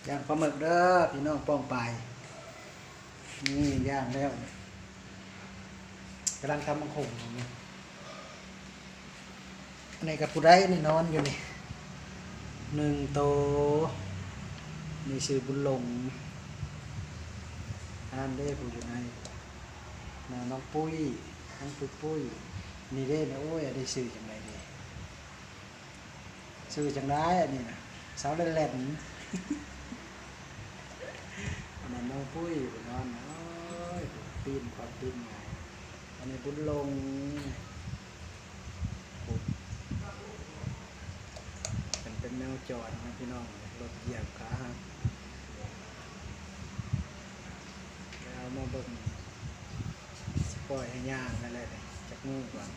ย่างปลาหมึกเด้อพี่น้องป้องไปนี่ย่างแล้วกำลังทำมังคงอยู่นี่อันนี้กับผู้ใดนี่นอนอยู่นี่1 โตนี่ชื่อบุญหลงอันนั้นเด้ผู้อยู่ในน้องปุ้ยน้องปุ้ยนี่เด้เนี่ยโอ้ยได้ชื่อจังไดดีชื่อจังได้อันนี้นะสาวเล่นๆอันนั้นน้องปุ้ยนอนโอ้ยปีนความปีนไงอันนี้บุญหลงเป็นแนวจอดนะพี่น้องรถเหยียบขาหักแล้วมาเบิ่งปล่อยให้ย่างนั่นแหละจากมือก่อน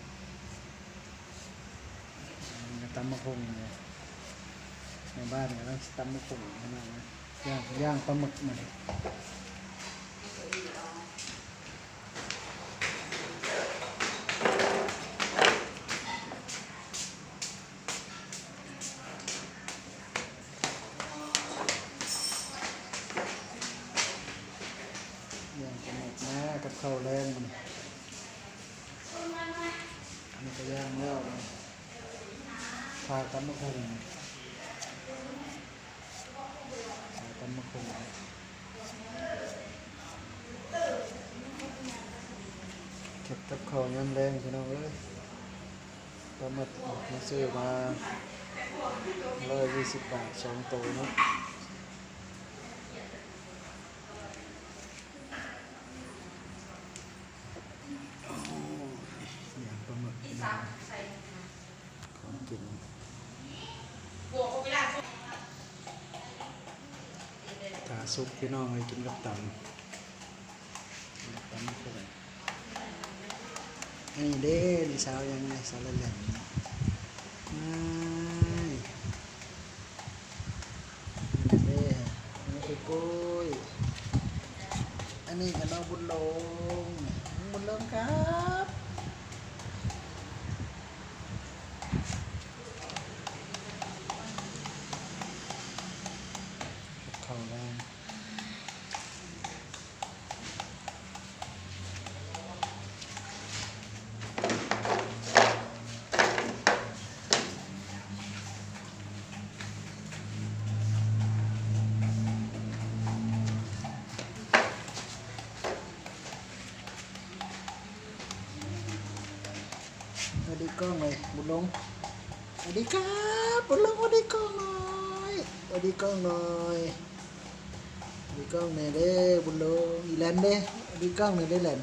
ตำมะพงเนี่ยในบ้านเนี่ยต้องตำมะพงขนาดนั้นย่างปลาหมึกมาเลยย่างปลาหมึกนะกับข้าวแรงมันอันนี้ก็ย่างแล้วพาตำมะพงตำมะพงเก็บกับข้าวย้ำแรงพี่น้องเอ้ยปลาหมึกมาซื้อมา120 บาท2 โตเนาะอย่างปลาหมึกของกินถ้าซุปพี่น้องให้กินกับตำมะพงนี่เด้นี่สาวยังไงสาวแหลมนี่เด้อันนี้คือกุ้ยอันนี้กับน้องบุญหลงครับเข้าแรงสวัสดีกล้องเลยบุญหลงสวัสดีครับบุญหลงสวัสดีกล้องหน่อยสวัสดีกล้องหน่อยสวัสดีกล้องหน่อยเด้บุญหลงอีแลนเด้สวัสดีกล้องหน่อยได้แลน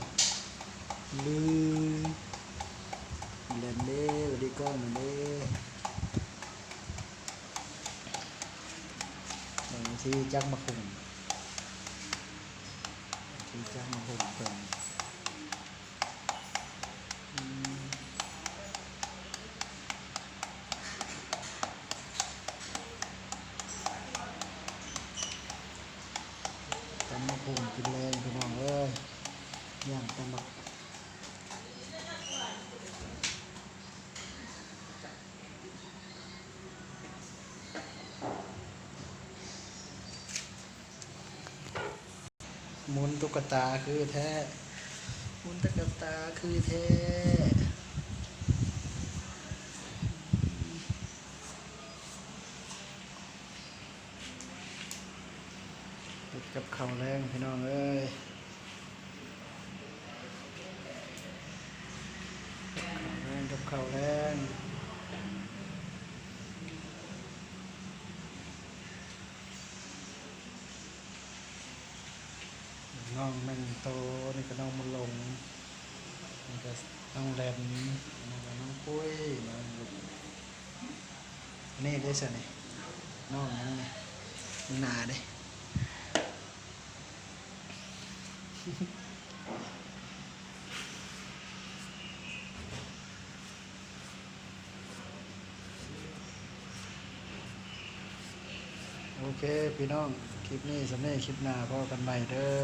ลืมอีแลนเด้สวัสดีกล้องหน่อยเด้ที่จักมาคุมที่จักมาคุมเพิ่นตำมะคุมกินแรงพี่น้องเอ้ยย่างตำมะหมุนตุ๊กตาคือแท้หมุนตุ๊กตาคือแท้กับข้าวแรงพี่น้องเอ้ยแรงกับข้าวแรงน้อง1 โตนี่ก็น้องบุญหลงนี่ก็น้องแรมนี่ก็น้องปุ้ยนี่ได้สินี่น้องนั่นนี่หนาเด้โอเคพี่น้องคลิปนี้สำเร็จคลิปหน้าพอกันใหม่เด้อ